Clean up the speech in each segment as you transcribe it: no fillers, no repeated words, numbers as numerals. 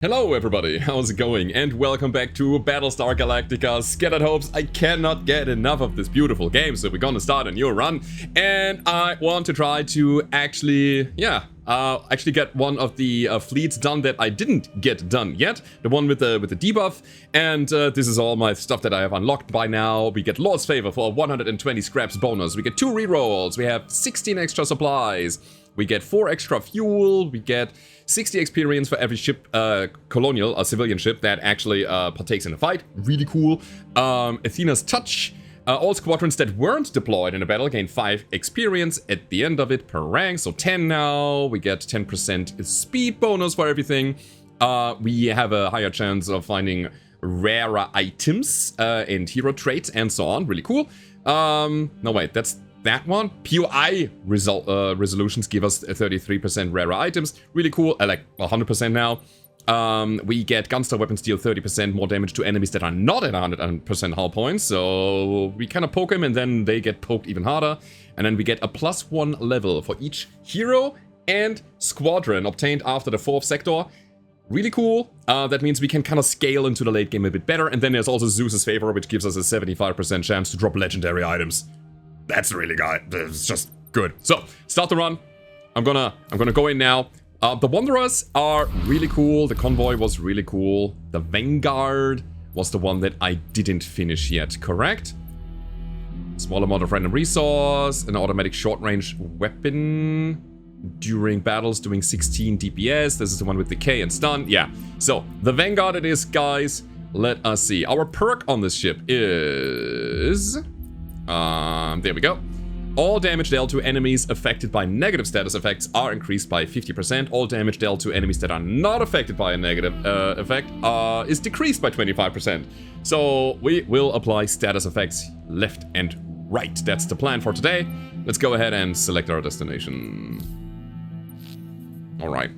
Hello everybody, how's it going? And welcome back to Battlestar Galactica Scattered Hopes. I cannot get enough of this beautiful game, so we're gonna start a new run. And I want to try to actually get one of the fleets done that I didn't get done yet. The one with the debuff. And this is all my stuff that I have unlocked by now. We get Lord's Favor for 120 scraps bonus. We get 2 rerolls. We have 16 extra supplies. We get 4 extra fuel. We get 60 experience for every ship, colonial, a civilian ship that actually partakes in a fight. Really cool. Athena's Touch. All squadrons that weren't deployed in a battle gain 5 experience at the end of it per rank. So 10 now. We get 10% speed bonus for everything. We have a higher chance of finding rarer items and hero traits and so on. Really cool. No, wait, that's that one. POI resolutions give us 33% rarer items. Really cool. Like 100% now. We get Gunstar weapons deal 30% more damage to enemies that are not at 100% hull points. So we kind of poke them and then they get poked even harder. And then we get a +1 level for each hero and squadron obtained after the 4th sector. Really cool. That means we can kind of scale into the late game a bit better. And then there's also Zeus's Favor, which gives us a 75% chance to drop legendary items. That's really good. It's just good. So, start the run. I'm gonna go in now. The Wanderers are really cool. The Convoy was really cool. The Vanguard was the one that I didn't finish yet, correct? Small amount of random resource, an automatic short-range weapon during battles doing 16 DPS. This is the one with decay and stun. Yeah. So, the Vanguard it is, guys. Let us see. Our perk on this ship is... there we go. All damage dealt to enemies affected by negative status effects are increased by 50%. All damage dealt to enemies that are not affected by a negative effect is decreased by 25%. So we will apply status effects left and right. That's the plan for today. Let's go ahead and select our destination. Alright.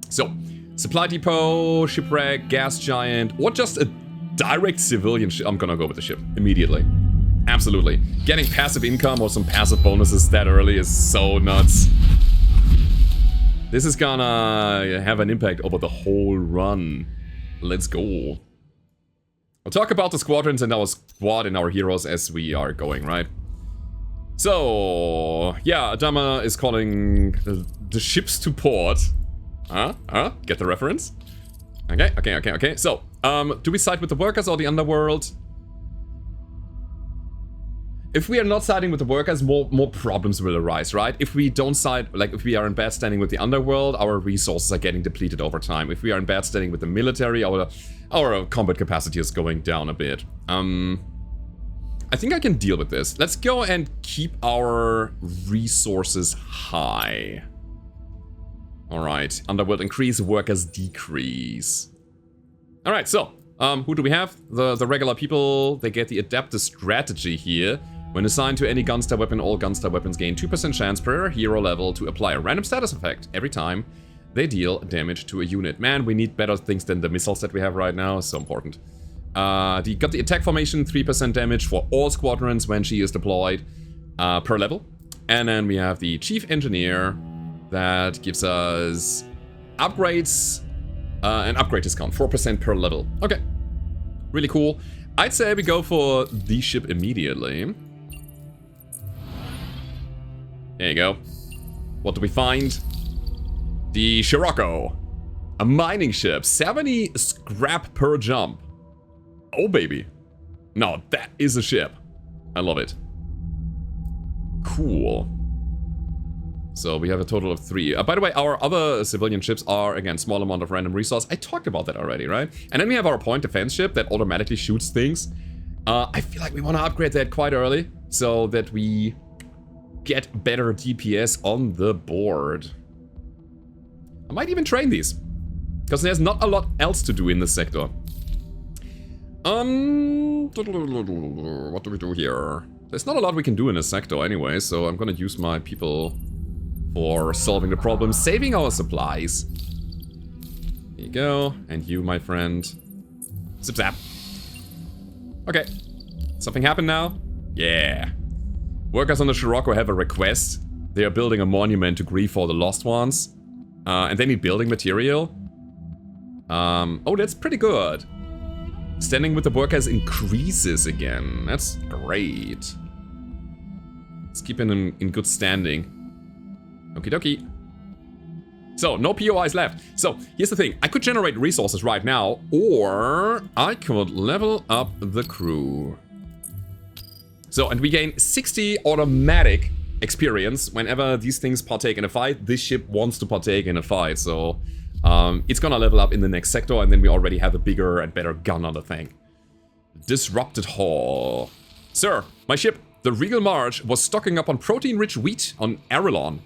So, supply depot, shipwreck, gas giant, or just a direct civilian ship. I'm gonna go with the ship immediately. Absolutely. Getting passive income or some passive bonuses that early is so nuts. This is gonna have an impact over the whole run. Let's go. I'll talk about the squadrons and our squad and our heroes as we are going, right? So, yeah, Adama is calling the ships to port. Get the reference? Okay. So, do we side with the workers or the underworld? If we are not siding with the workers, more problems will arise, right? If we don't side, like if we are in bad standing with the underworld, our resources are getting depleted over time. If we are in bad standing with the military, our combat capacity is going down a bit. I think I can deal with this. Let's go and keep our resources high. Alright, underworld increase, workers decrease. Alright, so, who do we have? The regular people, they get the adaptive strategy here. When assigned to any Gunstar weapon, all Gunstar weapons gain 2% chance per hero level to apply a random status effect every time they deal damage to a unit. Man, we need better things than the missiles that we have right now. So important. Got the attack formation, 3% damage for all squadrons when she is deployed per level. And then we have the Chief Engineer that gives us upgrades, an upgrade discount, 4% per level. Okay, really cool. I'd say we go for the ship immediately. There you go. What do we find? The Scirocco. A mining ship. 70 scrap per jump. Oh, baby. No, that is a ship. I love it. Cool. So we have a total of 3. By the way, our other civilian ships are, again, small amount of random resource. I talked about that already, right? And then we have our point defense ship that automatically shoots things. I feel like we want to upgrade that quite early so that we get better DPS on the board. I might even train these, because there's not a lot else to do in this sector. What do we do here? There's not a lot we can do in this sector anyway, so I'm gonna use my people for solving the problem, saving our supplies. Here you go, and you, my friend. Zip zap. Okay. Something happened now? Yeah. Workers on the Scirocco have a request. They are building a monument to grieve for the lost ones. And they need building material. Oh, that's pretty good. Standing with the workers increases again. That's great. Let's keep him in good standing. Okie dokie. So, no POIs left. So, here's the thing. I could generate resources right now, or I could level up the crew. So, and we gain 60 automatic experience whenever these things partake in a fight. This ship wants to partake in a fight, so it's gonna level up in the next sector, and then we already have a bigger and better gun on the thing. Disrupted Hall. Sir, my ship, the Regal March, was stocking up on protein-rich wheat on Arelon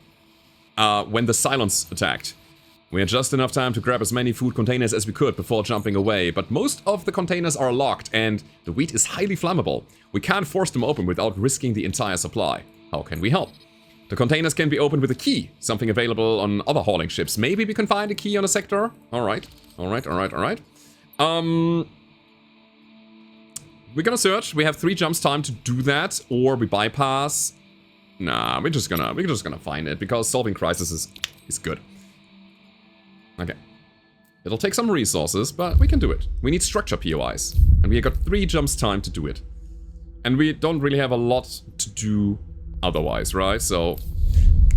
when the Cylons attacked. We had just enough time to grab as many food containers as we could before jumping away, but most of the containers are locked and the wheat is highly flammable. We can't force them open without risking the entire supply. How can we help? The containers can be opened with a key, something available on other hauling ships. Maybe we can find a key on a sector? Alright, alright, alright, alright. We're gonna search. We have 3 jumps time to do that, or we bypass. Nah, we're just gonna find it, because solving crises is good. Okay. It'll take some resources, but we can do it. We need structure POIs, and we got 3 jumps time to do it. And we don't really have a lot to do otherwise, right? So,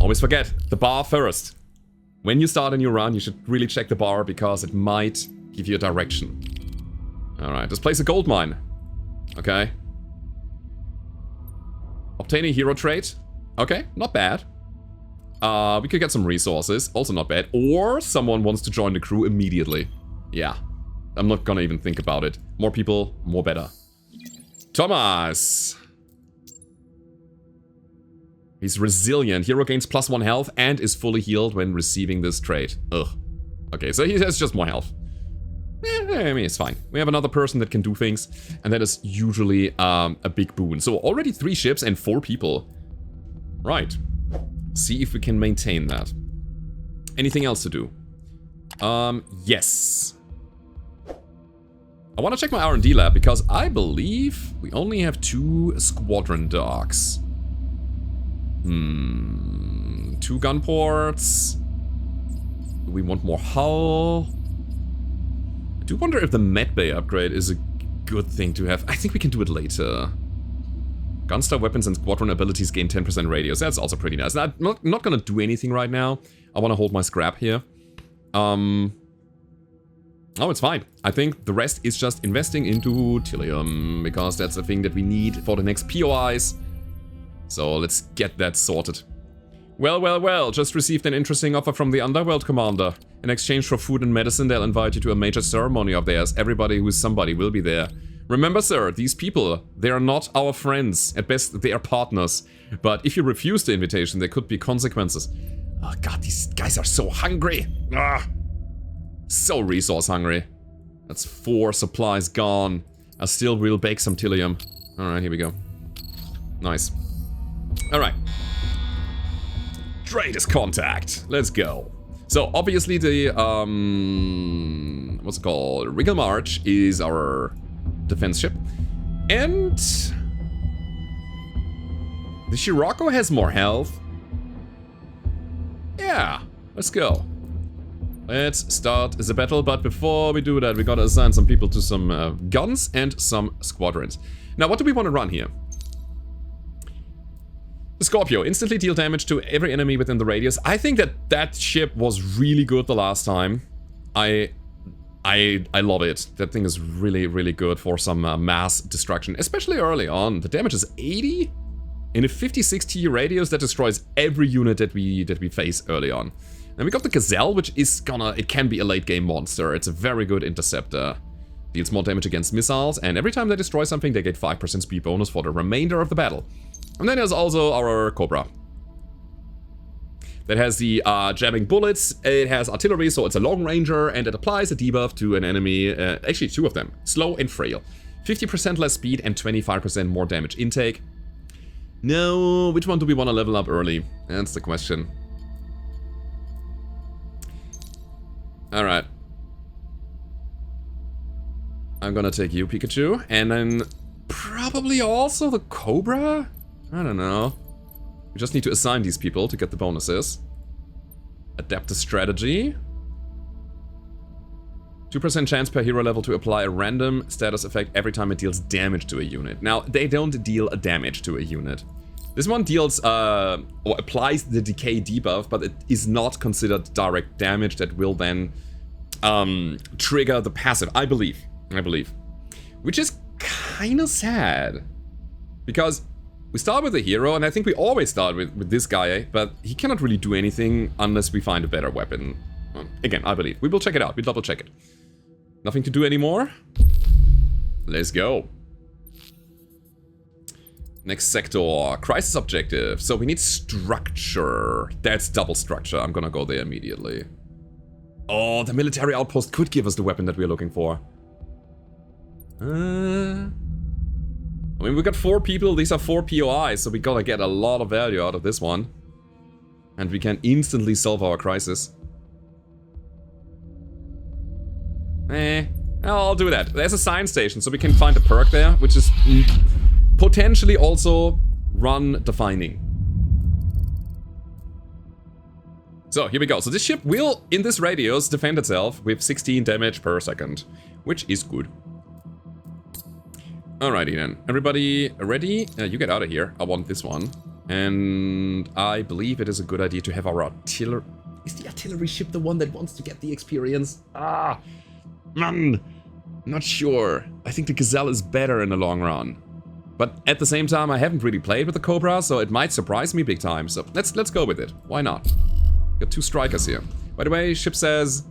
always forget, the bar first. When you start a new run, you should really check the bar, because it might give you a direction. Alright, let's place a gold mine. Okay. Obtain a hero trait. Okay, not bad. We could get some resources, also not bad. Or someone wants to join the crew immediately. Yeah, I'm not gonna even think about it. More people, more better. Thomas! He's resilient. Hero gains +1 health and is fully healed when receiving this trait. Ugh. Okay, so he has just more health. I mean, it's fine. We have another person that can do things, and that is usually a big boon. So already 3 ships and 4 people. Right. See if we can maintain that. Anything else to do? Yes. I want to check my R&D lab, because I believe we only have 2 squadron docks. 2 gun ports. Do we want more hull? I do wonder if the medbay upgrade is a good thing to have. I think we can do it later. Gunstar weapons and squadron abilities gain 10% radius. That's also pretty nice. Now, I'm not gonna do anything right now. I want to hold my scrap here. Oh, it's fine. I think the rest is just investing into Tilium, because that's the thing that we need for the next POIs. So let's get that sorted. Well, well, well, just received an interesting offer from the Underworld Commander. In exchange for food and medicine, they'll invite you to a major ceremony of theirs. Everybody who's somebody will be there. Remember, sir, these people, they are not our friends. At best, they are partners. But if you refuse the invitation, there could be consequences. Oh god, these guys are so hungry. Ah, so resource hungry. That's 4 supplies gone. I still will bake some Tilium. Alright, here we go. Nice. Alright. Trader's contact. Let's go. So, obviously the, what's it called? Regal March is our defense ship. And the Scirocco has more health. Yeah, let's go. Let's start the battle, but before we do that, we gotta assign some people to some guns and some squadrons. Now, what do we want to run here? The Scorpio, instantly deal damage to every enemy within the radius. I think that ship was really good the last time. I love it. That thing is really, really good for some mass destruction, especially early on. The damage is 80 in a 56 T radius that destroys every unit that we face early on. And we got the Gazelle, which is it can be a late game monster. It's a very good interceptor. Deals more damage against missiles, and every time they destroy something, they get 5% speed bonus for the remainder of the battle. And then there's also our Cobra. That has the jamming bullets, it has artillery, so it's a long ranger, and it applies a debuff to an enemy, actually 2 of them, slow and frail. 50% less speed and 25% more damage intake. No, which one do we want to level up early? That's the question. Alright. I'm gonna take you, Pikachu, and then probably also the Cobra? I don't know. We just need to assign these people to get the bonuses. Adapt the strategy. 2% chance per hero level to apply a random status effect every time it deals damage to a unit. Now, they don't deal a damage to a unit. This one deals, or applies the decay debuff, but it is not considered direct damage that will then trigger the passive, I believe. Which is kind of sad. Because we start with a hero, and I think we always start with this guy, but he cannot really do anything unless we find a better weapon. Again, I believe. We will check it out. We'll double check it. Nothing to do anymore? Let's go. Next sector. Crisis objective. So we need structure. That's double structure. I'm gonna go there immediately. Oh, the military outpost could give us the weapon that we're looking for. I mean, we got 4 people. These are 4 POIs, so we gotta get a lot of value out of this one. And we can instantly solve our crisis. I'll do that. There's a science station, so we can find a perk there, which is potentially also run-defining. So, here we go. So this ship will, in this radius, defend itself with 16 damage per second, which is good. Alrighty then. Everybody ready? You get out of here. I want this one. And I believe it is a good idea to have our artillery... Is the artillery ship the one that wants to get the experience? Ah! Man! Not sure. I think the Gazelle is better in the long run. But at the same time, I haven't really played with the Cobra, so it might surprise me big time. So let's go with it. Why not? Got 2 strikers here. By the way, ship says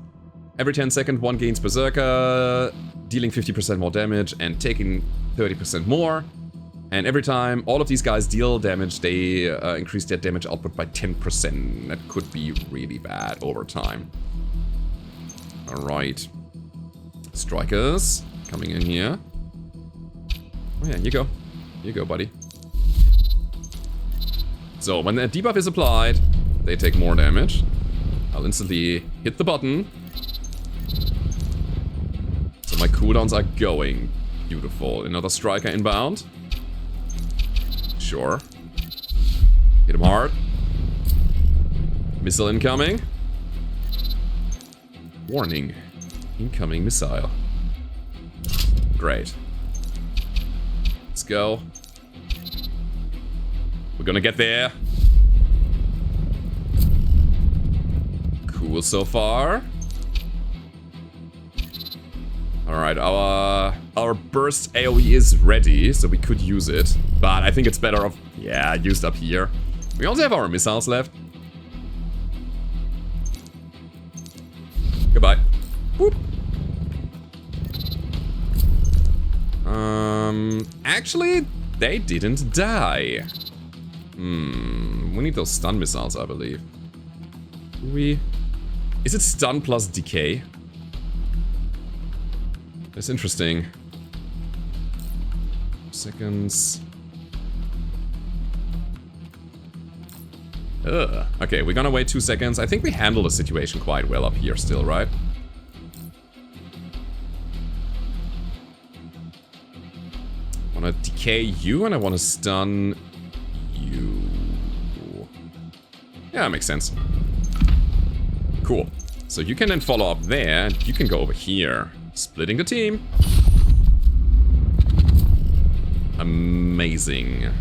every 10 seconds, 1 gains Berserker, dealing 50% more damage and taking 30% more. And every time all of these guys deal damage, they increase their damage output by 10%. That could be really bad over time. Alright. Strikers coming in here. Oh yeah, you go. You go, buddy. So, when the debuff is applied, they take more damage. I'll instantly hit the button. So my cooldowns are going. Beautiful. Another striker inbound. Sure. Hit him hard. Missile incoming. Warning. Incoming missile. Great. Let's go. We're gonna get there. Cool so far. Alright, our burst AoE is ready, so we could use it. But I think it's better off, yeah, used up here. We also have our missiles left. Goodbye. Whoop. Actually, they didn't die. We need those stun missiles, I believe. Is it stun plus decay? That's interesting. Seconds. Ugh. Okay, we're gonna wait 2 seconds. I think we handle the situation quite well up here still, right? I wanna decay you and I wanna stun you. Yeah, that makes sense. Cool. So you can then follow up there, and you can go over here. Splitting the team. Amazing.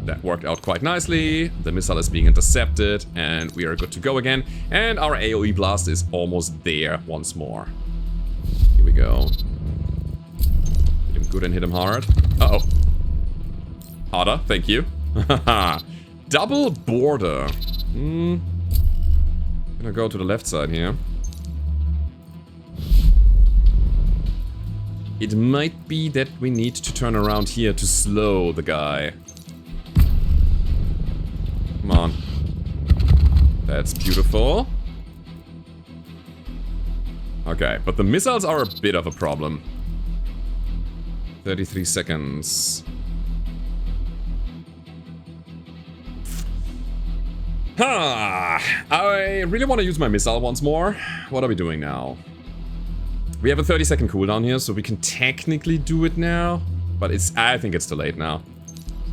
That worked out quite nicely. The missile is being intercepted, and we are good to go again. And our AoE blast is almost there once more. Here we go. Hit him good and hit him hard. Uh-oh. Harder, thank you. Double border. Gonna go to the left side here. It might be that we need to turn around here to slow the guy. Come on. That's beautiful. Okay, but the missiles are a bit of a problem. 33 seconds. I really want to use my missile once more. What are we doing now? We have a 30-second cooldown here, so we can technically do it now. But I think it's too late now.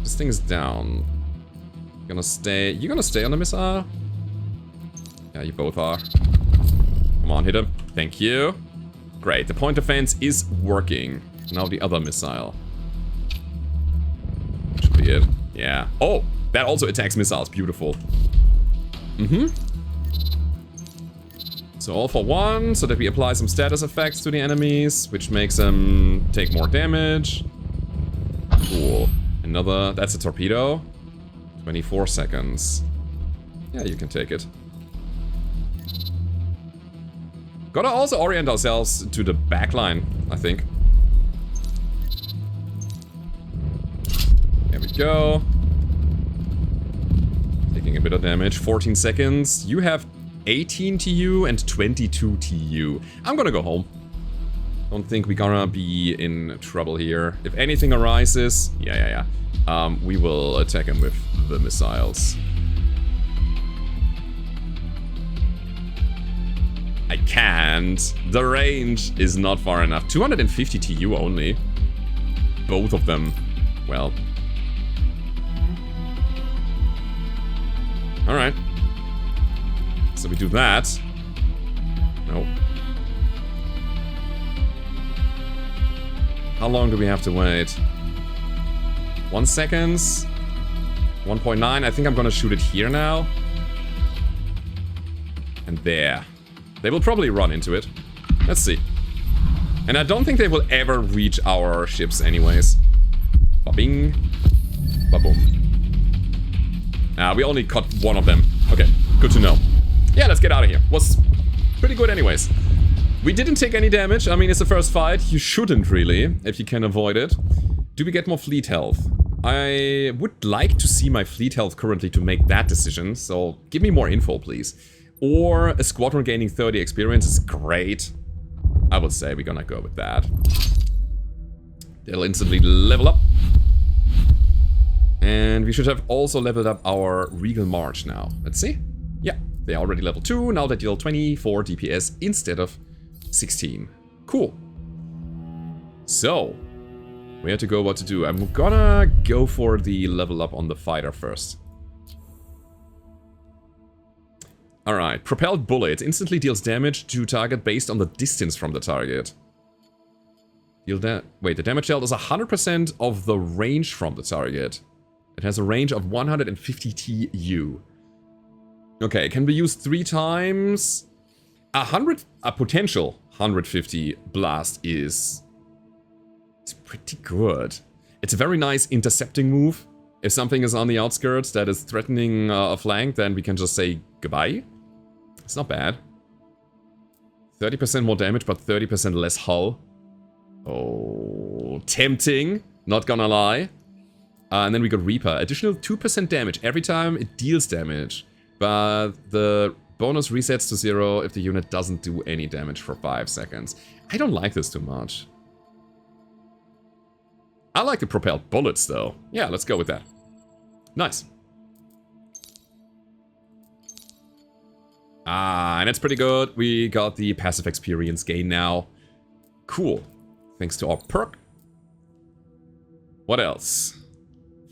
This thing is down. You're gonna stay on the missile? Yeah, you both are. Come on, hit him. Thank you. Great, the point defense is working. Now the other missile. Should be it. Yeah. Oh, that also attacks missiles. Beautiful. So all for one, so that we apply some status effects to the enemies, which makes them take more damage. Cool. Another, that's a torpedo. 24 seconds. Yeah, you can take it. Gotta also orient ourselves to the backline, I think. There we go. Taking a bit of damage. 14 seconds. You have 18 TU and 22 TU. I'm gonna go home. Don't think we're gonna be in trouble here. If anything arises, we will attack him with the missiles. I can't. The range is not far enough. 250 TU only. Both of them. Well. Alright. So we do that. No. How long do we have to wait? 1 second. 1.9. I think I'm gonna shoot it here now. And there. They will probably run into it. Let's see. And I don't think they will ever reach our ships anyways. Ba-bing. Ba-boom. We only caught one of them. Okay, good to know. Yeah, let's get out of here. Was pretty good anyways. We didn't take any damage. I mean, it's the first fight. You shouldn't really, if you can avoid it. Do we get more fleet health? I would like to see my fleet health currently to make that decision. So give me more info, please. Or a squadron gaining 30 experience is great. I would say we're gonna go with that. They'll instantly level up. And we should have also leveled up our Regal March now. Let's see. Yeah, they already level 2. Now they deal 24 DPS instead of 16. Cool. So, where to go, what to do. I'm gonna go for the level up on the fighter first. Alright, propelled bullet instantly deals damage to target based on the distance from the target. Wait, the damage dealt is 100% of the range from the target. It has a range of 150 TU. Okay, it can be used 3 times. A potential 150 blast is... It's pretty good. It's a very nice intercepting move. If something is on the outskirts that is threatening a flank, then we can just say goodbye. It's not bad. 30% more damage, but 30% less hull. Oh, tempting. Not gonna lie. And then we got Reaper. Additional 2% damage every time it deals damage. But the bonus resets to 0 if the unit doesn't do any damage for 5 seconds. I don't like this too much. I like the propelled bullets though. Yeah, let's go with that. Nice. And it's pretty good. We got the passive experience gain now. Cool. Thanks to our perk. What else?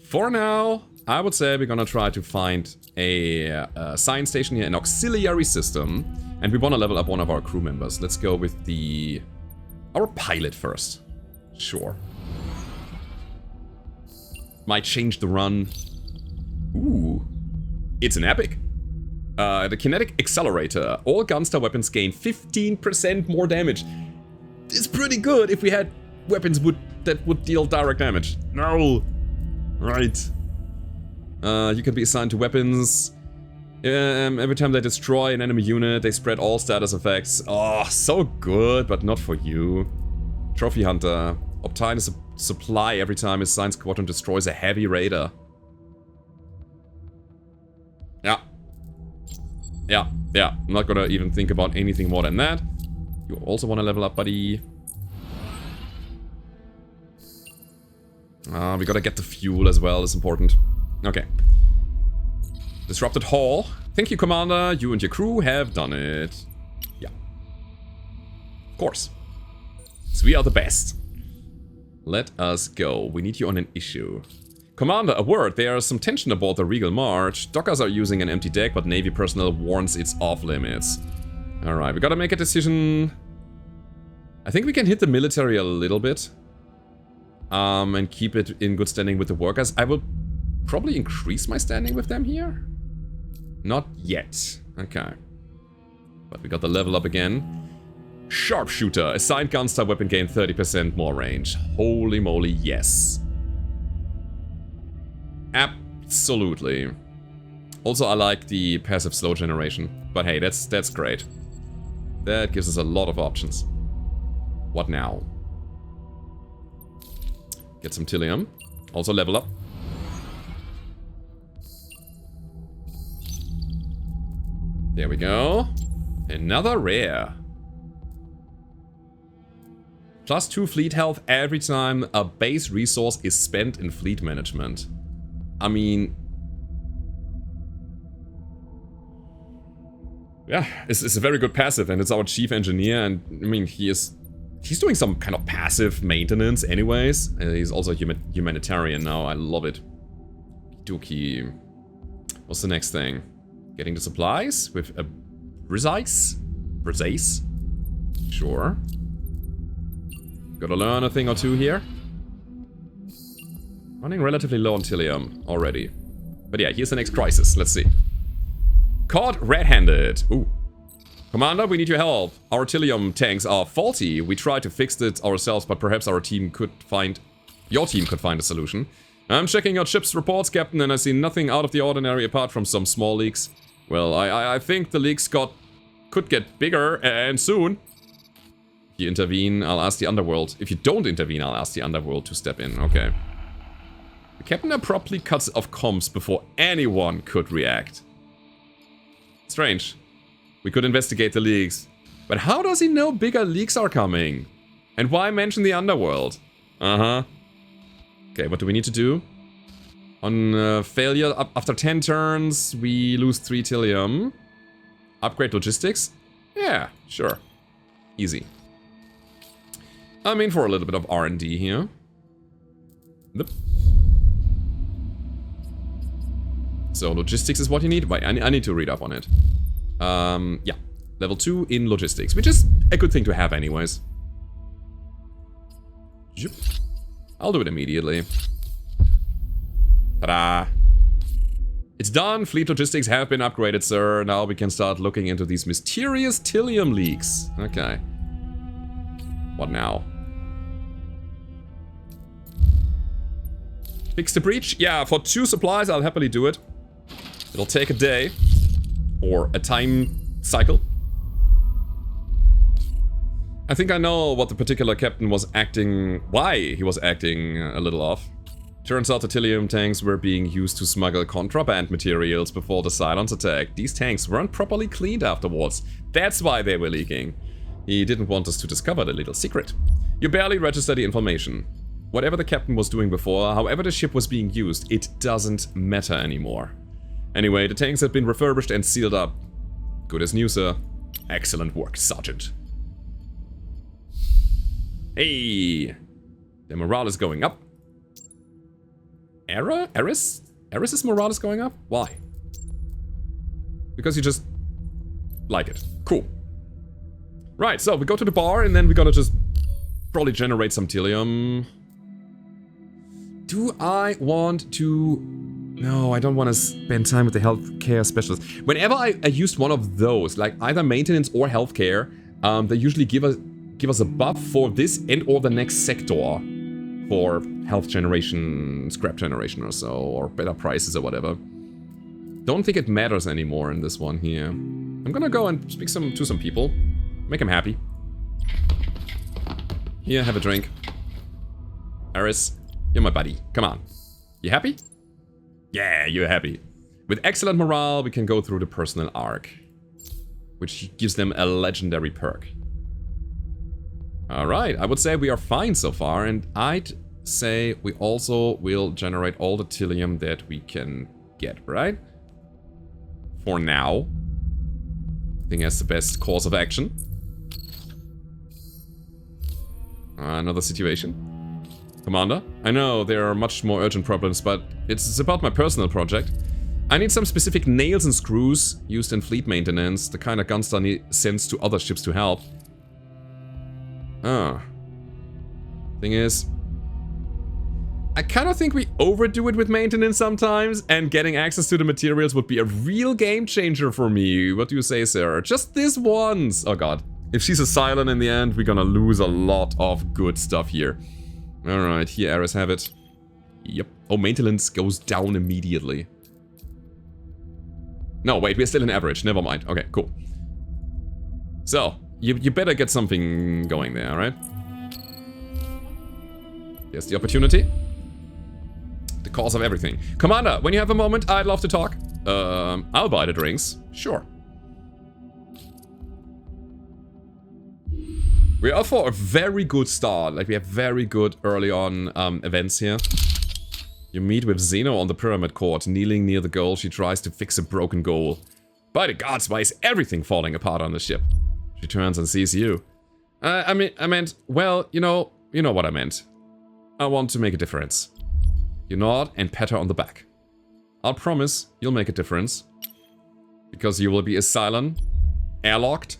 For now, I would say we're gonna try to find a science station here, an auxiliary system. And we want to level up one of our crew members. Let's go with our pilot first. Sure. Might change the run. Ooh. It's an epic. The kinetic accelerator. All Gunstar weapons gain 15% more damage. It's pretty good if we had weapons that would deal direct damage. No. Right. You can be assigned to weapons. Every time they destroy an enemy unit, they spread all status effects. Oh, so good, but not for you. Trophy Hunter. Obtain a supply every time his Science Squadron destroys a heavy raider. Yeah. I'm not gonna even think about anything more than that. You also want to level up, buddy. We gotta get the fuel as well, it's important. Okay. Disrupted Hall. Thank you, Commander. You and your crew have done it. Yeah. Of course. So we are the best. Let us go. We need you on an issue. Commander, a word. There is some tension aboard the Regal March. Dockers are using an empty deck, but Navy personnel warns it's off limits. Alright, we gotta make a decision. I think we can hit the military a little bit. And keep it in good standing with the workers. I will probably increase my standing with them here. Not yet. Okay. But we got the level up again. Sharpshooter. Assigned gun-style weapon gain 30% more range. Holy moly, yes. Absolutely. Also, I like the passive slow generation. But hey, that's great. That gives us a lot of options. What now? Get some Tilium. Also level up. There we go. Another rare. +2 fleet health every time a base resource is spent in fleet management. I mean... yeah, it's a very good passive, and it's our chief engineer, and I mean, he's doing some kind of passive maintenance anyways. He's also humanitarian now, I love it. Dookie. What's the next thing? Getting the supplies with a precise? Sure. Gotta learn a thing or two here. Running relatively low on Tilium already. But yeah, here's the next crisis, let's see. Caught red-handed. Ooh. Commander, we need your help. Our Tilium tanks are faulty. We tried to fix it ourselves, but perhaps our team could find... your team could find a solution. I'm checking out ship's reports, Captain, and I see nothing out of the ordinary apart from some small leaks. Well, I think the leaks could get bigger, and soon. If you intervene, I'll ask the Underworld. If you don't intervene, I'll ask the Underworld to step in. Okay. The Captain abruptly cuts off comms before anyone could react. Strange. We could investigate the leaks. But how does he know bigger leaks are coming? And why mention the Underworld? Uh-huh. Okay, what do we need to do? On failure, after 10 turns, we lose 3 Tilium. Upgrade logistics? Yeah, sure. Easy. I mean, for a little bit of R&D here. Yep. So, logistics is what you need? Wait, I need to read up on it. Yeah. Level 2 in logistics, which is a good thing to have anyways. I'll do it immediately. Ta-da! It's done! Fleet logistics have been upgraded, sir. Now we can start looking into these mysterious Tilium leaks. Okay. What now? Fix the breach? Yeah, for 2 supplies I'll happily do it. It'll take a day. Or a time cycle. I think I know what the particular captain was acting... why he was acting a little off. Turns out the Tilium tanks were being used to smuggle contraband materials before the Cylons attack. These tanks weren't properly cleaned afterwards. That's why they were leaking. He didn't want us to discover the little secret. You barely register the information. Whatever the captain was doing before, however the ship was being used, it doesn't matter anymore. Anyway, the tanks have been refurbished and sealed up. Good as new, sir. Excellent work, Sergeant. Hey! The morale is going up. Eris's morale is going up? Why? Because you just like it. Cool. Right, so we go to the bar and then we gotta just probably generate some Tilium. Do I want to... no, I don't want to spend time with the healthcare specialist. Whenever I used one of those, like either maintenance or healthcare, they usually give us a buff for this and or the next sector. For health generation, scrap generation or so, or better prices or whatever. Don't think it matters anymore in this one here. I'm gonna go and speak to some people. Make them happy. Here, have a drink. Eris, you're my buddy. Come on. You happy? Yeah, you're happy. With excellent morale, we can go through the personal arc. Which gives them a legendary perk. Alright, I would say we are fine so far, and I'd say we also will generate all the Tilium that we can get, right? For now. I think that's the best course of action. Another situation. Commander, I know there are much more urgent problems, but it's about my personal project. I need some specific nails and screws used in fleet maintenance, the kind of Gunstar sends to other ships to help. Ah. Thing is, I kind of think we overdo it with maintenance sometimes, and getting access to the materials would be a real game changer for me. What do you say, Sarah? Just this once. Oh god. If she's a Cylon in the end, we're gonna lose a lot of good stuff here. Alright, here arrows have it. Yep. Oh, maintenance goes down immediately. No, wait, we're still in average. Never mind. Okay, cool. So, you better get something going there, alright? Here's the opportunity. The cause of everything. Commander, when you have a moment, I'd love to talk. I'll buy the drinks. Sure. We are for a very good start. Like, we have very good early on events here. You meet with Xeno on the Pyramid Court, kneeling near the goal. She tries to fix a broken goal. By the gods, why is everything falling apart on the ship? She turns and sees you. I meant, well, you know what I meant. I want to make a difference. You nod and pat her on the back. I'll promise you'll make a difference. Because you will be a Cylon, airlocked.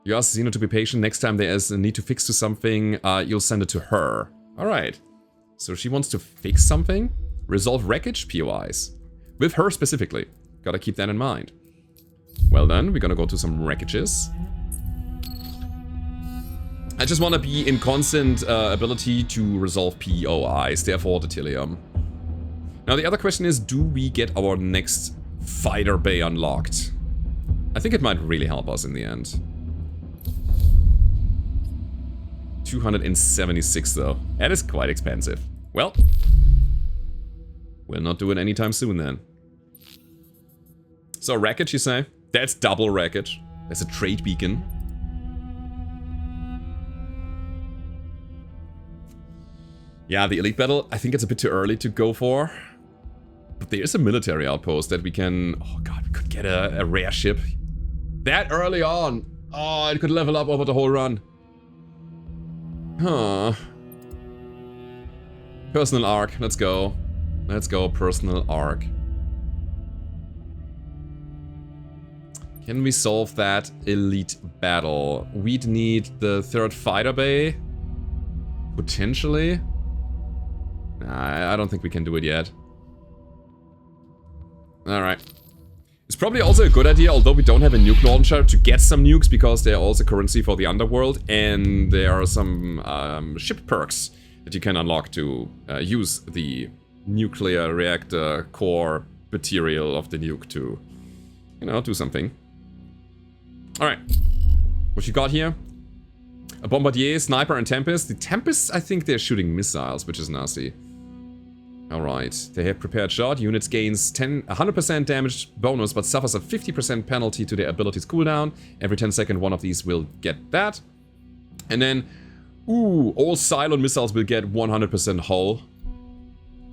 You ask Xeno to be patient. Next time there is a need to fix to something, you'll send it to her. Alright. So she wants to fix something? Resolve wreckage POIs. With her specifically. Gotta keep that in mind. Well then, we're gonna go to some wreckages. I just want to be in constant ability to resolve POIs, therefore the Tilium. Now the other question is, do we get our next fighter bay unlocked? I think it might really help us in the end. 276 though. That is quite expensive. Well, we'll not do it anytime soon then. So wreckage, you say? That's double wreckage. That's a trade beacon. Yeah, the elite battle, I think it's a bit too early to go for. But there is a military outpost that we can... Oh god, we could get a rare ship. That early on! Oh, it could level up over the whole run. Huh. Personal arc, let's go. Let's go, personal arc. Can we solve that elite battle? We'd need the third fighter bay. Potentially. Nah, I don't think we can do it yet. Alright. It's probably also a good idea, although we don't have a nuke launcher, to get some nukes, because they're also currency for the underworld, and there are some ship perks that you can unlock to use the nuclear reactor core material of the nuke to, you know, do something. Alright. What you got here? A bombardier, sniper, and Tempest. The Tempest, I think they're shooting missiles, which is nasty. Alright, they have prepared shot. Units gains 100% damage bonus, but suffers a 50% penalty to their abilities cooldown. Every 10 seconds, one of these will get that. And then, ooh, all Cylon missiles will get 100% hull.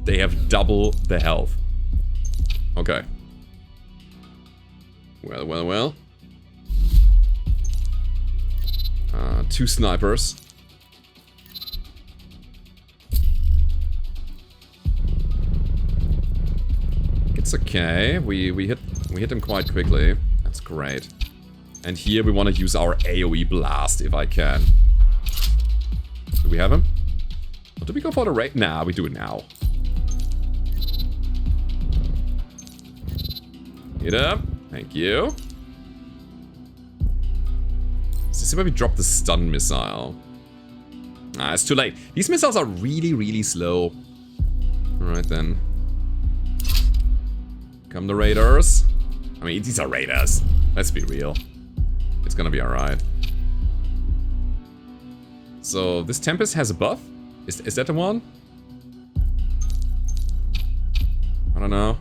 They have double the health. Okay. Well, well, well. 2 snipers. It's okay. We hit them quite quickly. That's great. And here we want to use our AoE blast if I can. Do we have him? Or do we go for the raid? Nah, we do it now. Hit him. Thank you. See where we drop the stun missile. Ah, it's too late. These missiles are really, really slow. Alright then. Come the raiders. I mean, these are raiders. Let's be real. It's gonna be alright. So, this Tempest has a buff? Is that the one? I don't know.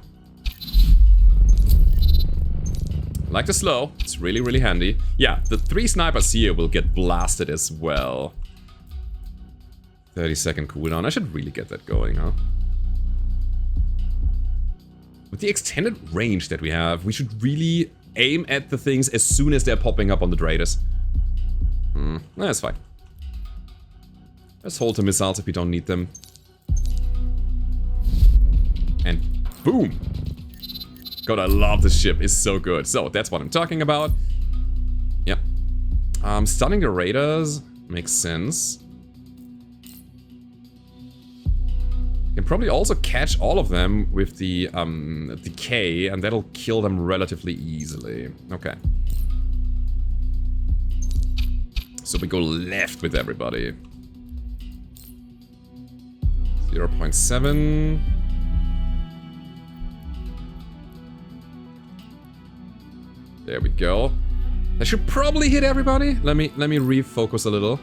I like the slow. It's really, really handy. Yeah, the 3 snipers here will get blasted as well. 30-second cooldown. I should really get that going, huh? With the extended range that we have, we should really aim at the things as soon as they're popping up on the Dradus. That's fine. Let's hold the missiles if we don't need them. And boom! God, I love this ship. It's so good. So, that's what I'm talking about. Yep. Stunning the raiders makes sense. Can probably also catch all of them with the decay, and that'll kill them relatively easily. Okay. So we go left with everybody. 0.7. There we go. That should probably hit everybody. Let me refocus a little.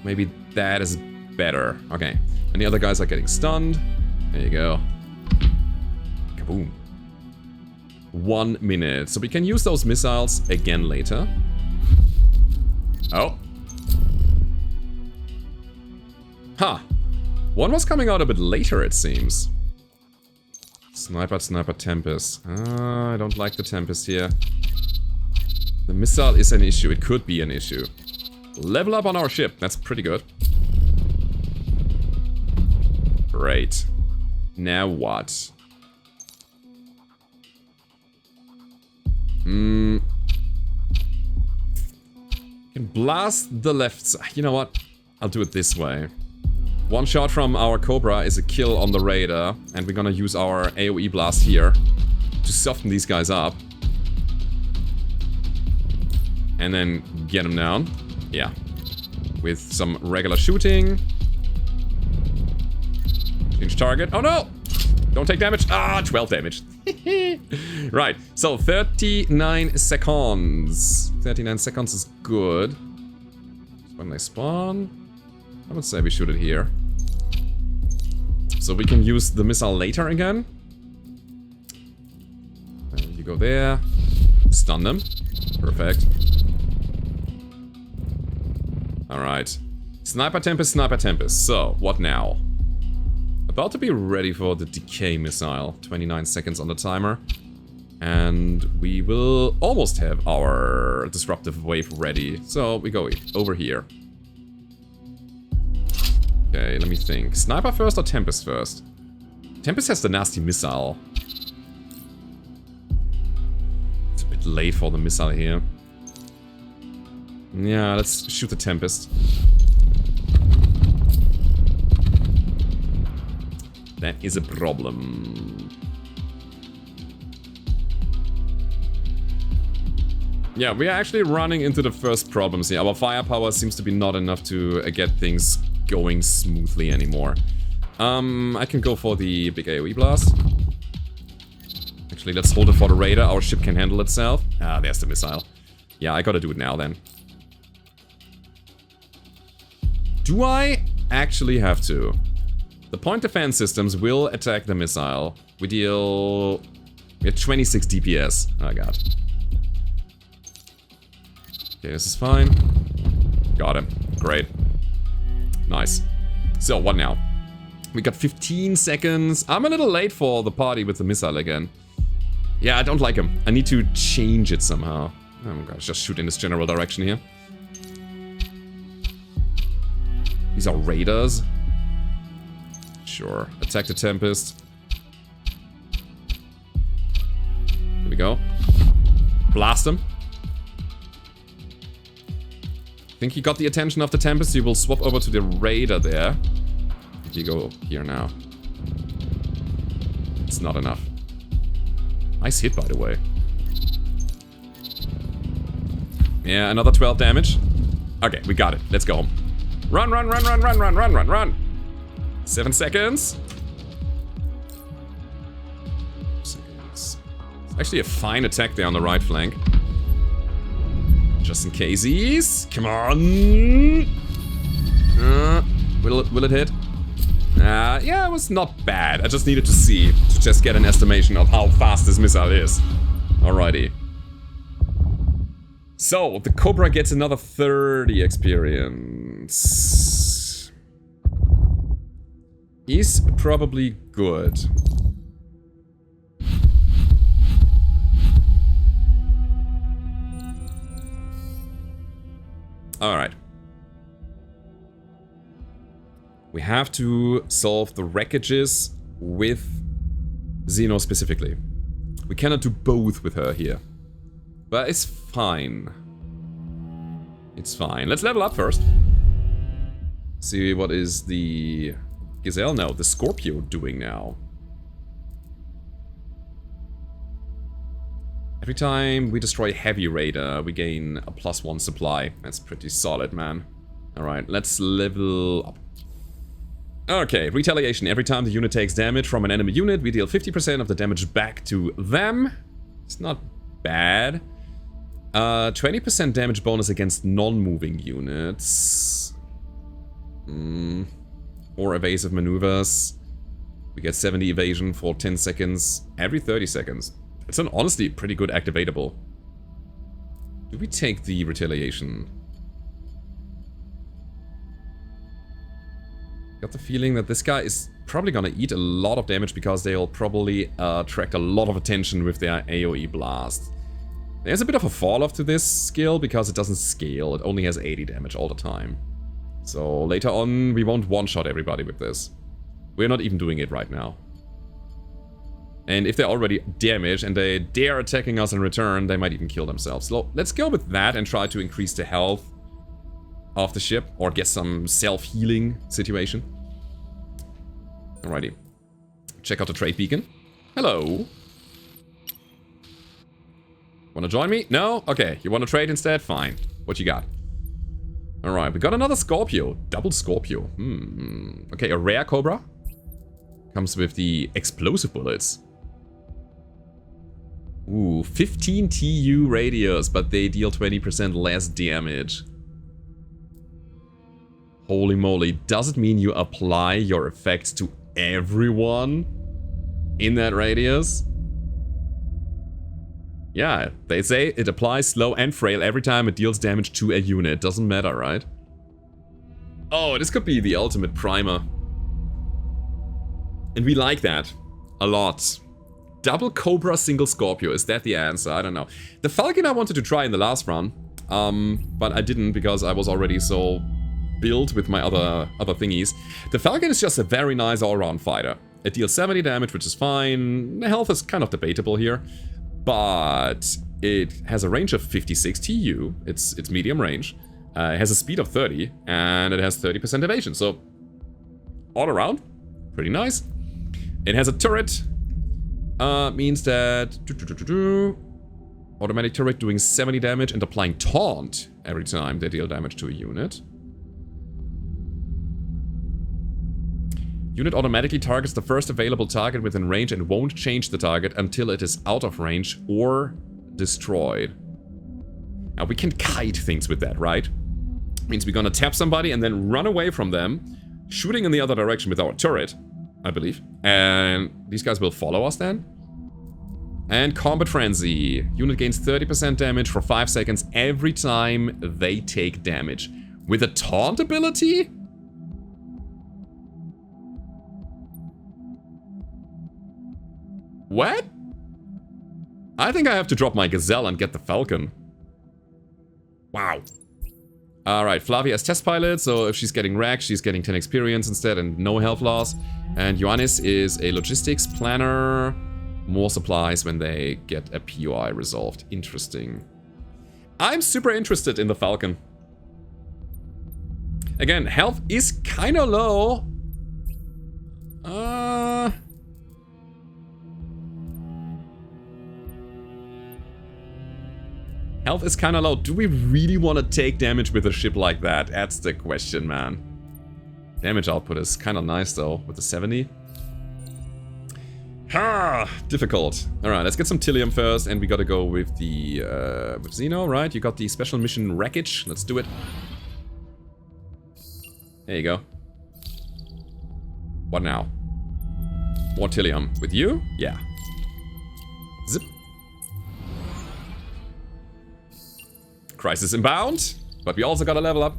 Maybe that is better. Okay. And the other guys are getting stunned. There you go. Kaboom. 1 minute. So we can use those missiles again later. Oh. Huh. One was coming out a bit later, it seems. Sniper Tempest. I don't like the Tempest here. The missile is an issue. It could be an issue. Level up on our ship. That's pretty good. Great. Now what? Can blast the left side. You know what? I'll do it this way. One shot from our Cobra is a kill on the raider, and we're gonna use our AoE blast here to soften these guys up. And then get them down. Yeah. With some regular shooting. Change target. Oh no! Don't take damage. Ah, 12 damage. Right, so 39 seconds. 39 seconds is good. When they spawn, I would say we shoot it here. So we can use the missile later again. And you go there. Stun them. Perfect. Alright. Sniper Tempest, Sniper Tempest. So, what now? About to be ready for the decay missile. 29 seconds on the timer. And we will almost have our disruptive wave ready. So, we go over here. Okay, let me think. Sniper first or Tempest first? Tempest has the nasty missile. It's a bit late for the missile here. Yeah, let's shoot the Tempest. That is a problem. Yeah, we are actually running into the first problems here. Our firepower seems to be not enough to get things going smoothly anymore. I can go for the big AoE blast. Actually, let's hold it for the raider. Our ship can handle itself. Ah, there's the missile. Yeah, I gotta do it now then. Do I actually have to? The point defense systems will attack the missile. We have 26 DPS. Oh god. Okay, this is fine. Got him. Great. Nice. So, what now? We got 15 seconds. I'm a little late for the party with the missile again. Yeah, I don't like him. I need to change it somehow. Oh my gosh, just shoot in this general direction here. These are raiders. Sure. Attack the Tempest. Here we go. Blast him. Think he got the attention of the Tempest. You will swap over to the raider there. You go here now. It's not enough. Nice hit, by the way. Yeah, another 12 damage. Okay, we got it. Let's go home. Run, run, run, run, run, run, run, run, run. 7 seconds. Seconds. Actually a fine attack there on the right flank. Just in caseies. Come on. Will it hit? Yeah, it was not bad. I just needed to see, to just get an estimation of how fast this missile is. Alrighty. So, the Cobra gets another 30 experience. Is probably good. Alright. We have to solve the wreckages with Xeno specifically. We cannot do both with her here. But it's fine. It's fine. Let's level up first. See what is the Gazelle? No, the Scorpio doing now. Every time we destroy Heavy Raider, we gain a +1 supply. That's pretty solid, man. Alright, let's level up. Okay, Retaliation. Every time the unit takes damage from an enemy unit, we deal 50% of the damage back to them. It's not bad. 20% damage bonus against non-moving units. Or evasive maneuvers. We get 70 evasion for 10 seconds every 30 seconds. It's an honestly pretty good activatable. Do we take the Retaliation? Got the feeling that this guy is probably gonna eat a lot of damage because they'll probably attract a lot of attention with their AoE blast. There's a bit of a fall-off to this skill because it doesn't scale. It only has 80 damage all the time. So later on, we won't one-shot everybody with this. We're not even doing it right now. And if they're already damaged and they dare attacking us in return, they might even kill themselves. So let's go with that and try to increase the health of the ship or get some self-healing situation. Alrighty. Check out the trade beacon. Hello. Wanna join me? No? Okay, you wanna trade instead? Fine. What you got? Alright, we got another Scorpio. Double Scorpio. Okay, a rare Cobra. Comes with the explosive bullets. Ooh, 15 TU radius, but they deal 20% less damage. Holy moly, does it mean you apply your effects to everyone in that radius? Yeah, they say it applies slow and frail every time it deals damage to a unit. Doesn't matter, right? Oh, this could be the ultimate primer. And we like that a lot. Double Cobra, single Scorpio. Is that the answer? I don't know. The Falcon I wanted to try in the last run, but I didn't because I was already so built with my other thingies. The Falcon is just a very nice all-round fighter. It deals 70 damage, which is fine. The health is kind of debatable here, but it has a range of 56 TU. It's medium range. It has a speed of 30, and it has 30% evasion. So all around, pretty nice. It has a turret. Means that automatic turret doing 70 damage and applying taunt every time they deal damage to a unit. Unit automatically targets the first available target within range and won't change the target until it is out of range or destroyed. Now we can kite things with that, right? Means we're gonna tap somebody and then run away from them, shooting in the other direction with our turret, I believe. And these guys will follow us then. And Combat Frenzy. Unit gains 30% damage for 5 seconds every time they take damage. With a taunt ability? What? I think I have to drop my Gazelle and get the Falcon. Wow. Alright, Flavia is test pilot, so if she's getting wrecked, she's getting 10 experience instead and no health loss. And Ioannis is a logistics planner. More supplies when they get a POI resolved. Interesting. I'm super interested in the Falcon. Again, health is kind of low. Health is kind of low. Do we really want to take damage with a ship like that? That's the question, man. Damage output is kind of nice, though, with the 70. Difficult. Alright, let's get some Tillium first, and we gotta go with the, with Xeno, right? You got the special mission wreckage. Let's do it. There you go. What now? More Tillium. With you? Yeah. Zip. Crisis inbound, but we also gotta level up.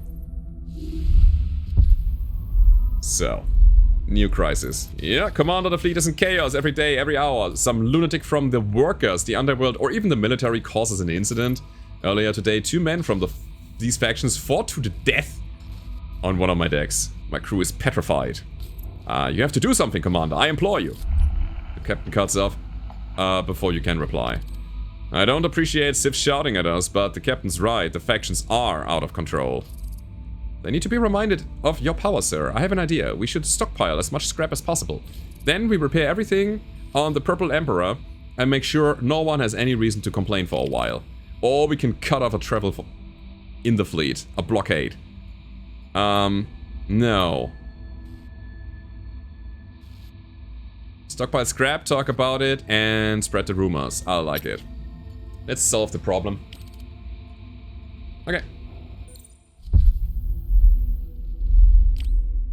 So, new crisis. Yeah, Commander, the fleet is in chaos every day, every hour. Some lunatic from the workers, the underworld, or even the military causes an incident. Earlier today, 2 men from these factions fought to the death on one of my decks. My crew is petrified. You have to do something, Commander. I implore you. The captain cuts off before you can reply. I don't appreciate Civ shouting at us, but the captain's right. The factions are out of control. They need to be reminded of your power, sir. I have an idea. We should stockpile as much scrap as possible. Then we repair everything on the Purple Emperor and make sure no one has any reason to complain for a while. Or we can cut off a travel in the fleet. A blockade. No. Stockpile scrap, talk about it, and spread the rumors. I like it. Let's solve the problem. Okay.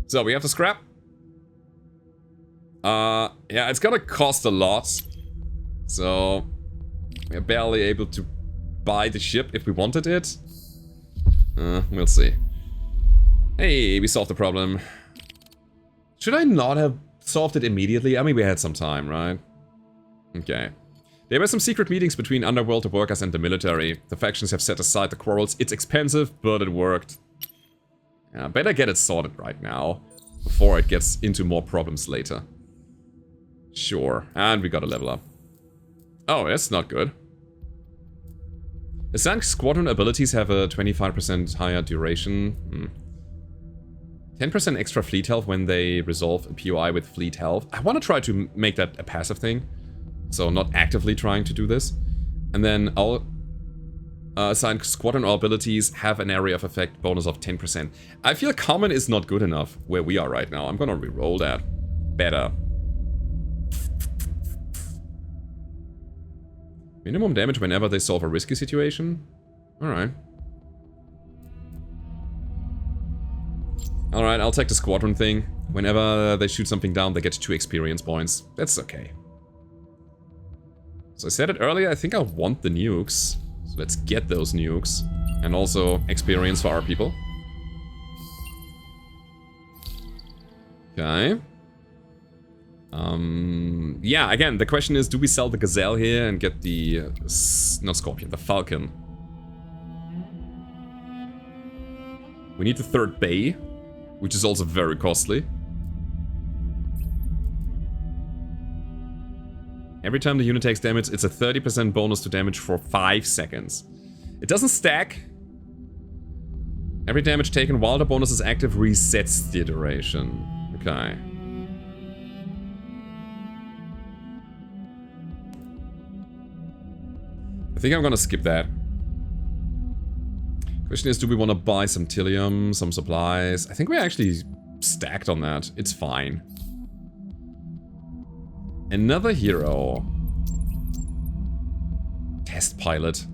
So, we have the scrap. Yeah, it's gonna cost a lot. So, we're barely able to buy the ship if we wanted it. We'll see. Hey, we solved the problem. Should I not have solved it immediately? I mean, we had some time, right? Okay. There were some secret meetings between underworld workers and the military. The factions have set aside the quarrels. It's expensive, but it worked. Yeah, better get it sorted right now, before it gets into more problems later. Sure, and we gotta level up. Oh, that's not good. Assigned squadron abilities have a 25% higher duration. 10% extra fleet health when they resolve a POI with fleet health. I want to try to make that a passive thing. So not actively trying to do this. And then all assigned squadron abilities have an area of effect bonus of 10%. I feel common is not good enough where we are right now. I'm gonna re-roll that. Better. Minimum damage whenever they solve a risky situation? Alright. Alright, I'll take the squadron thing. Whenever they shoot something down, they get 2 experience points. That's okay. So I said it earlier, I think I want the nukes. So let's get those nukes. And also experience for our people. Okay. Yeah, again, the question is, do we sell the Gazelle here and get the... not Scorpion, the Falcon. We need the 3rd bay, which is also very costly. Every time the unit takes damage, it's a 30% bonus to damage for 5 seconds. It doesn't stack. Every damage taken while the bonus is active resets the duration. Okay. I think I'm gonna skip that. Question is, do we want to buy some Tilium, some supplies? I think we're actually stacked on that. It's fine. Another hero. Test pilot.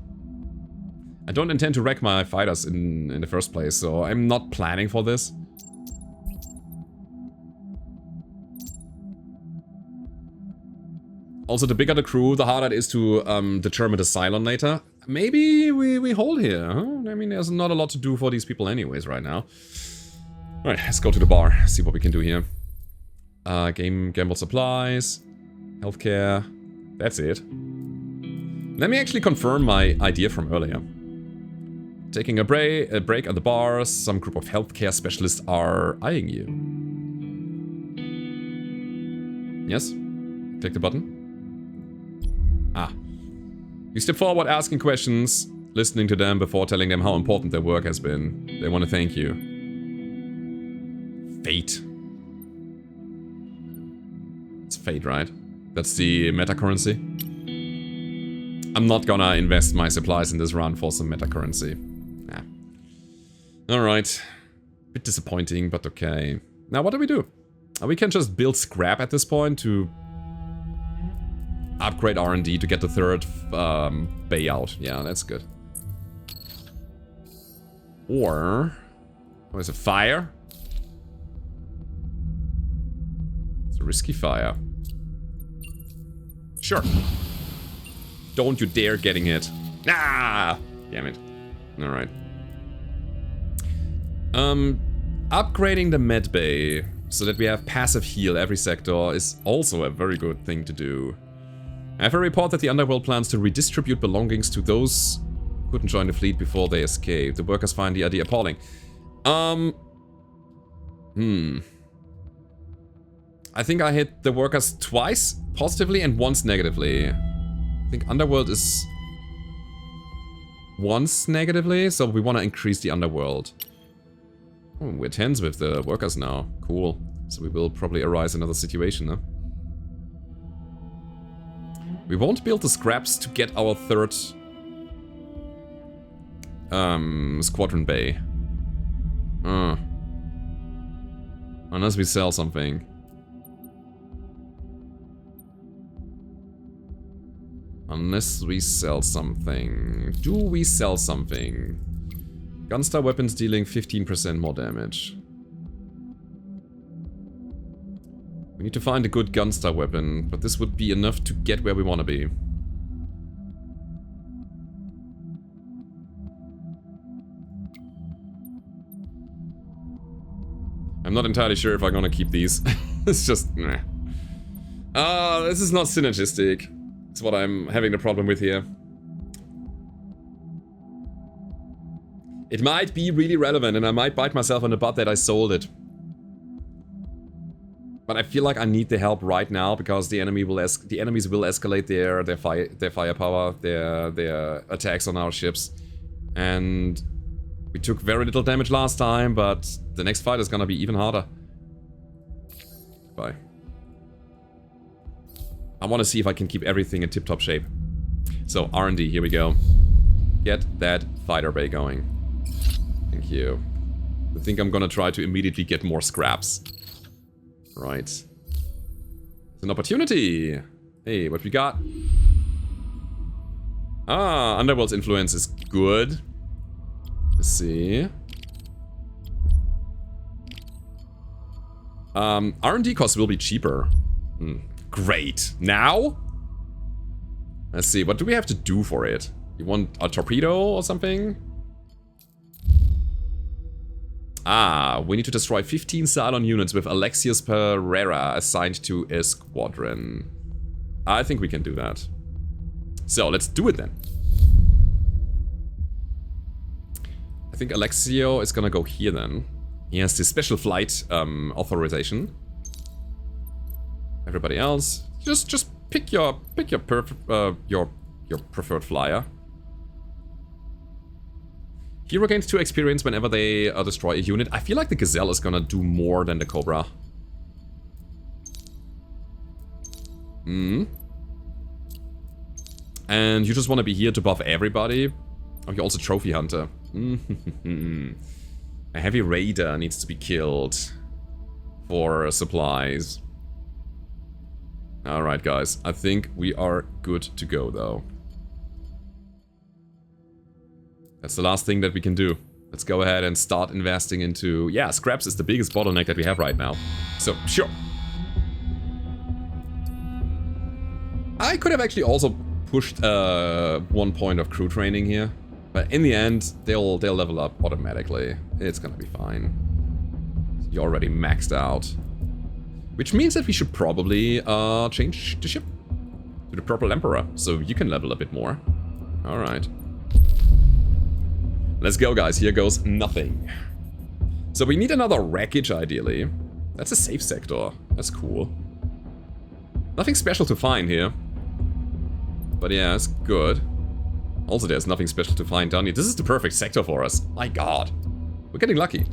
I don't intend to wreck my fighters in the first place, so I'm not planning for this. Also, the bigger the crew, the harder it is to determine the Cylon later. Maybe we hold here, huh? I mean, there's not a lot to do for these people anyways right now. Alright, let's go to the bar, see what we can do here. Gamble supplies, healthcare, that's it. Let me actually confirm my idea from earlier. Taking a break at the bar, some group of healthcare specialists are eyeing you. Yes? Click the button. Ah. You step forward asking questions, listening to them before telling them how important their work has been. They want to thank you. Fate. It's fate, right? That's the meta currency. I'm not gonna invest my supplies in this run for some meta currency. Nah. Alright. Bit disappointing, but okay. Now what do? We can just build scrap at this point to upgrade R&D to get the 3rd payout. Yeah, that's good. Or... what is it? Fire? It's a risky fire. Sure. Don't you dare getting hit. Ah! Damn it. Alright. Upgrading the med bay so that we have passive heal every sector is also a very good thing to do. I have a report that the Underworld plans to redistribute belongings to those who couldn't join the fleet before they escaped. The workers find the idea appalling. I think I hit the workers twice positively and once negatively. I think Underworld is once negatively, so we want to increase the underworld. Oh, we're tense with the workers now. Cool. So we will probably arise another situation, huh? We won't build the scraps to get our third squadron bay. Unless we sell something. Unless we sell something. Do we sell something? Gunstar weapons dealing 15% more damage. We need to find a good Gunstar weapon, but this would be enough to get where we want to be. I'm not entirely sure if I'm gonna keep these. It's just... meh. This is not synergistic. That's what I'm having the problem with here. It might be really relevant and I might bite myself on the butt that I sold it. But I feel like I need the help right now because the enemies will escalate their firepower, their attacks on our ships. And we took very little damage last time, but the next fight is gonna be even harder. Bye. I want to see if I can keep everything in tip-top shape. So R&D, here we go. Get that fighter bay going. Thank you. I think I'm gonna try to immediately get more scraps. Right. It's an opportunity. Hey, what we got? Ah, Underworld's influence is good. Let's see. R&D costs will be cheaper. Great. Now? Let's see, what do we have to do for it? You want a torpedo or something? Ah, we need to destroy 15 Cylon units with Alexius Pereira assigned to a squadron. I think we can do that. So, let's do it then. I think Alexio is gonna go here then. He has the special flight authorization. Everybody else, just pick your preferred flyer. Hero gains 2 experience whenever they destroy a unit. I feel like the Gazelle is gonna do more than the Cobra. And you just want to be here to buff everybody. Oh, you're also Trophy Hunter. A heavy raider needs to be killed for supplies. Alright guys, I think we are good to go though. That's the last thing that we can do. Let's go ahead and start investing into... Yeah, scraps is the biggest bottleneck that we have right now. So, sure. I could have actually also pushed 1 point of crew training here. But in the end, they'll level up automatically. It's gonna be fine. You're already maxed out. Which means that we should probably change the ship to the Purple Emperor. So you can level a bit more. Alright. Let's go, guys. Here goes nothing. So we need another wreckage, ideally. That's a safe sector. That's cool. Nothing special to find here. But yeah, it's good. Also, there's nothing special to find down here. This is the perfect sector for us. My god. We're getting lucky.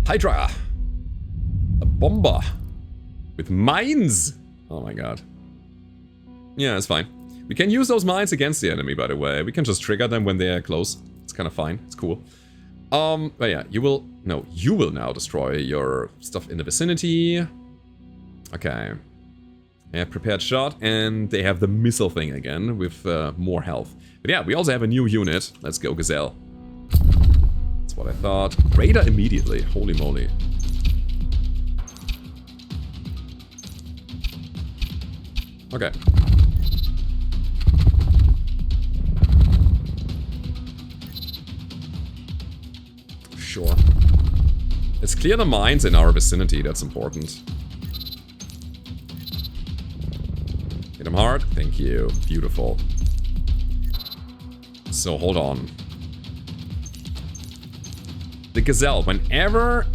Hydra. A bomber. With mines. Oh my god. Yeah, it's fine. We can use those mines against the enemy, by the way. We can just trigger them when they're close. It's kind of fine. It's cool. But yeah, you will now destroy your stuff in the vicinity. Okay. They have prepared shot, and they have the missile thing again with more health. But yeah, we also have a new unit. Let's go, Gazelle. That's what I thought. Raider immediately. Holy moly. Okay. Sure. Let's clear the mines in our vicinity. That's important. Hit him hard. Thank you. Beautiful. So, hold on. The Gazelle, whenever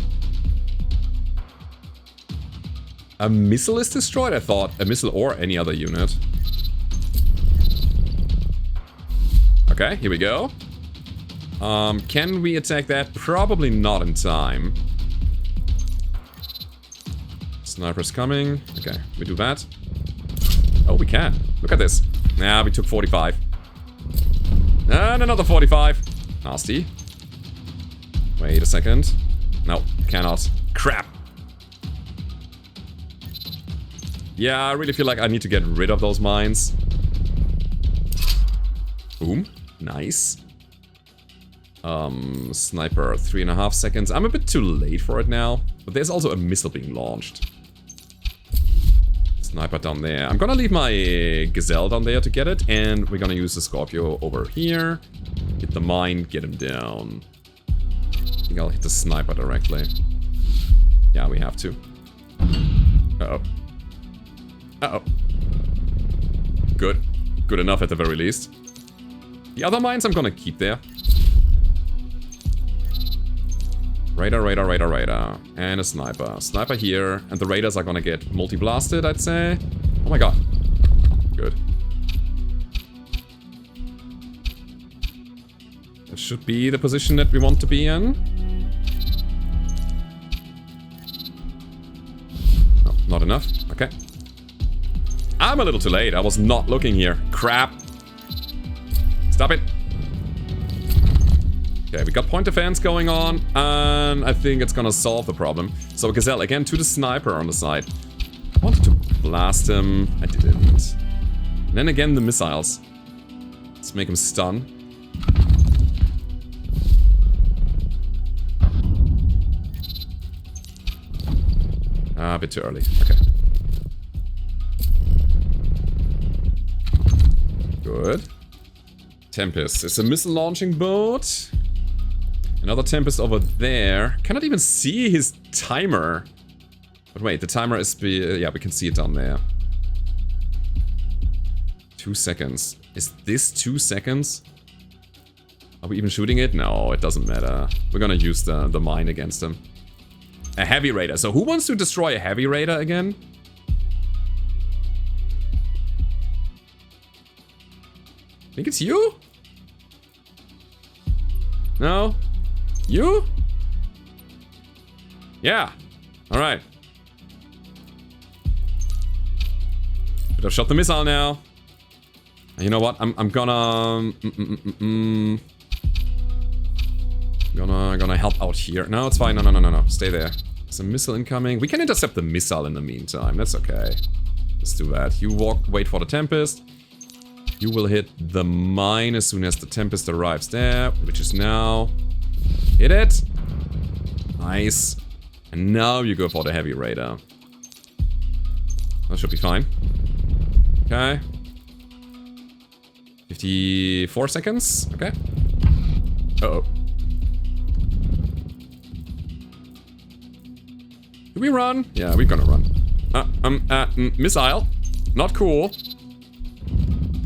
a missile is destroyed, I thought a missile or any other unit, Okay, here we go. Can we attack that? Probably not in time. Sniper's coming. Okay, we do that. Oh, we can. Look at this. Nah, we took 45. And another 45. Nasty. Wait a second. No, cannot. Crap. Yeah, I really feel like I need to get rid of those mines. Boom. Nice. Sniper, 3.5 seconds. I'm a bit too late for it now. But there's also a missile being launched. Sniper down there. I'm gonna leave my Gazelle down there to get it. And we're gonna use the Scorpio over here. Hit the mine, get him down. I think I'll hit the sniper directly. Yeah, we have to. Uh-oh. Uh-oh. Good. Good enough at the very least. The other mines I'm gonna keep there. Radar, radar, radar, radar. And a sniper. Sniper here. And the raiders are gonna get multi-blasted, I'd say. Oh my god. Good. That should be the position that we want to be in. Oh, not enough. Okay. I'm a little too late. I was not looking here. Crap. Stop it. Okay, we got point defense going on, and I think it's gonna solve the problem. So Gazelle again to the sniper on the side. I wanted to blast him. I didn't. And then again the missiles. Let's make him stun. Ah, a bit too early. Okay. Good. Tempest. It's a missile launching boat. Another Tempest over there. Cannot even see his timer. But wait, the timer is... yeah, we can see it down there. 2 seconds. Is this 2 seconds? Are we even shooting it? No, it doesn't matter. We're gonna use the mine against him. A heavy raider. So who wants to destroy a heavy raider again? I think it's you? No? You? Yeah. Alright. Could have shot the missile now. And you know what? I'm gonna... Gonna help out here. No, it's fine. No. Stay there. There's a missile incoming. We can intercept the missile in the meantime. That's okay. Let's do that. You wait for the Tempest. You will hit the mine as soon as the Tempest arrives there, which is now. Hit it. Nice. And now you go for the heavy raider. That should be fine. Okay. 54 seconds. Okay. Uh-oh. Do we run? Yeah, we're gonna run. Missile. Not cool.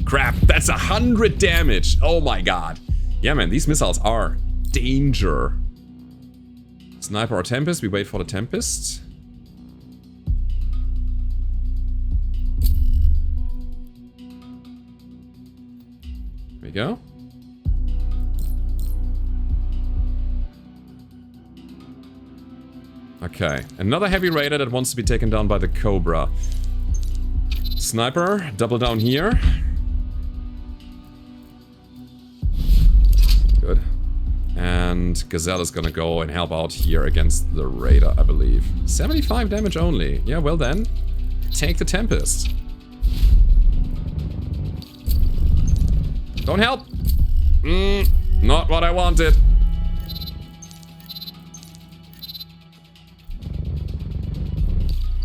Crap, that's 100 damage. Oh my god. Yeah, man, these missiles are danger. Sniper or Tempest? We wait for the Tempest. There we go. Okay, another heavy raider that wants to be taken down by the Cobra. Sniper, double down here. Good. And Gazelle is gonna go and help out here against the Raider, I believe. 75 damage only. Yeah, well then. Take the Tempest. Don't help! Not what I wanted.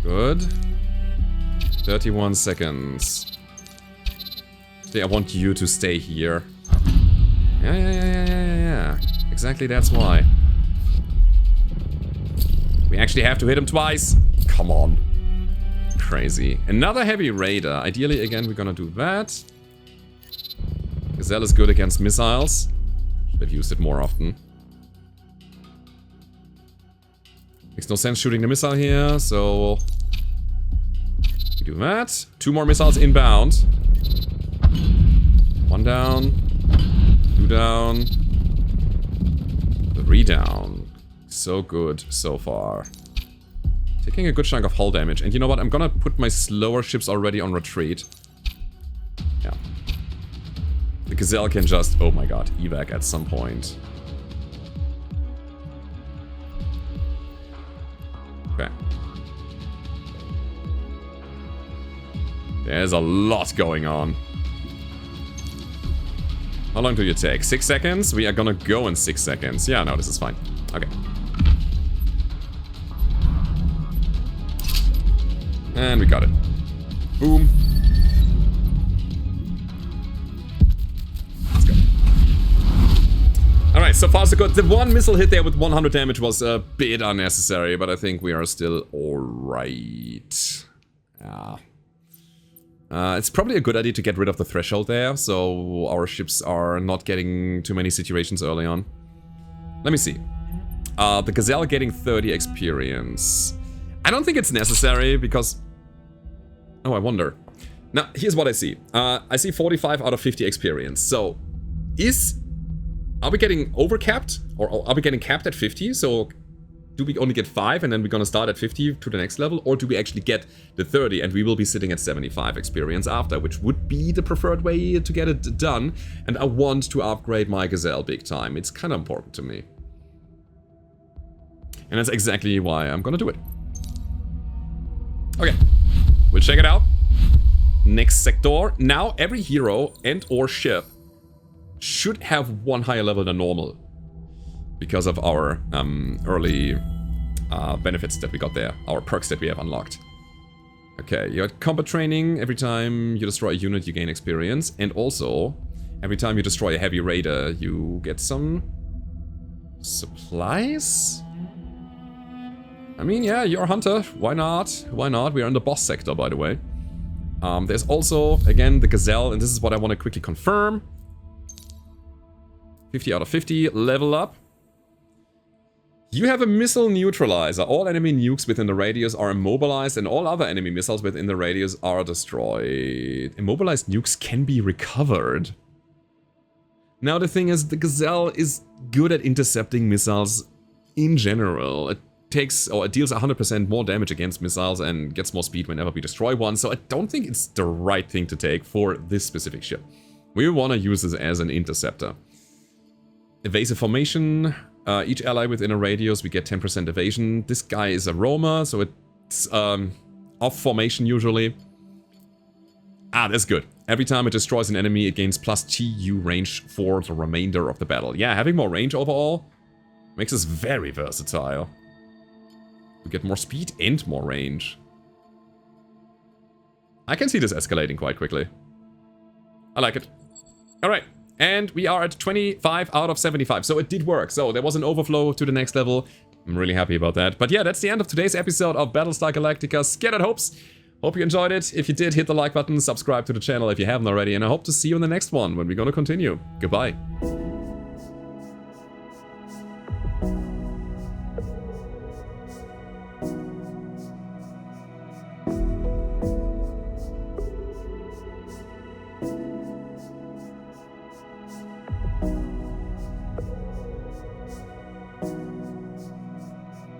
Good. 31 seconds. I want you to stay here. Yeah. Exactly, that's why. We actually have to hit him twice. Come on. Crazy. Another heavy raider. Ideally, again, we're gonna do that. Gazelle is good against missiles. Should have used it more often. Makes no sense shooting the missile here, so... we do that. 2 more missiles inbound. 1 down. 2 down. 3 down. So good so far. Taking a good chunk of hull damage. And you know what? I'm gonna put my slower ships already on retreat. Yeah. The Gazelle can just, oh my god, evac at some point. Okay. There's a lot going on. How long do you take? 6 seconds? We are gonna go in 6 seconds. Yeah, no, this is fine. Okay. And we got it. Boom. Let's go. Alright, so far so good. The one missile hit there with 100 damage was a bit unnecessary, but I think we are still alright. Yeah. It's probably a good idea to get rid of the threshold there, so our ships are not getting too many situations early on. Let me see. The Gazelle getting 30 experience. I don't think it's necessary, because... Oh, I wonder. Now, here's what I see. I see 45 out of 50 experience. So, are we getting overcapped? Or are we getting capped at 50? So, do we only get 5 and then we're gonna start at 50 to the next level? Or do we actually get the 30 and we will be sitting at 75 experience after, which would be the preferred way to get it done. And I want to upgrade my Gazelle big time. It's kind of important to me. And that's exactly why I'm gonna do it. Okay. We'll check it out. Next sector. Now every hero and or ship should have 1 higher level than normal. Because of our early benefits that we got there. Our perks that we have unlocked. Okay, you got combat training. Every time you destroy a unit you gain experience. And also, every time you destroy a heavy raider you get some supplies? I mean, yeah, you're a hunter. Why not? Why not? We are in the boss sector, by the way. There's also, again, the Gazelle, and this is what I want to quickly confirm. 50 out of 50, level up. You have a missile neutralizer. All enemy nukes within the radius are immobilized, and all other enemy missiles within the radius are destroyed. Immobilized nukes can be recovered. Now the thing is, the Gazelle is good at intercepting missiles in general. It deals 100% more damage against missiles and gets more speed whenever we destroy one, so I don't think it's the right thing to take for this specific ship. We want to use this as an interceptor. Evasive formation. Each ally within a radius, we get 10% evasion. This guy is a roamer, so it's off formation usually. Ah, that's good. Every time it destroys an enemy, it gains plus TU range for the remainder of the battle. Yeah, having more range overall makes us very versatile. We get more speed and more range. I can see this escalating quite quickly. I like it. Alright, and we are at 25 out of 75, so it did work. So there was an overflow to the next level. I'm really happy about that. But yeah, that's the end of today's episode of Battlestar Galactica Scattered Hopes. Hope you enjoyed it. If you did, hit the like button, subscribe to the channel if you haven't already, and I hope to see you in the next one when we're gonna continue. Goodbye.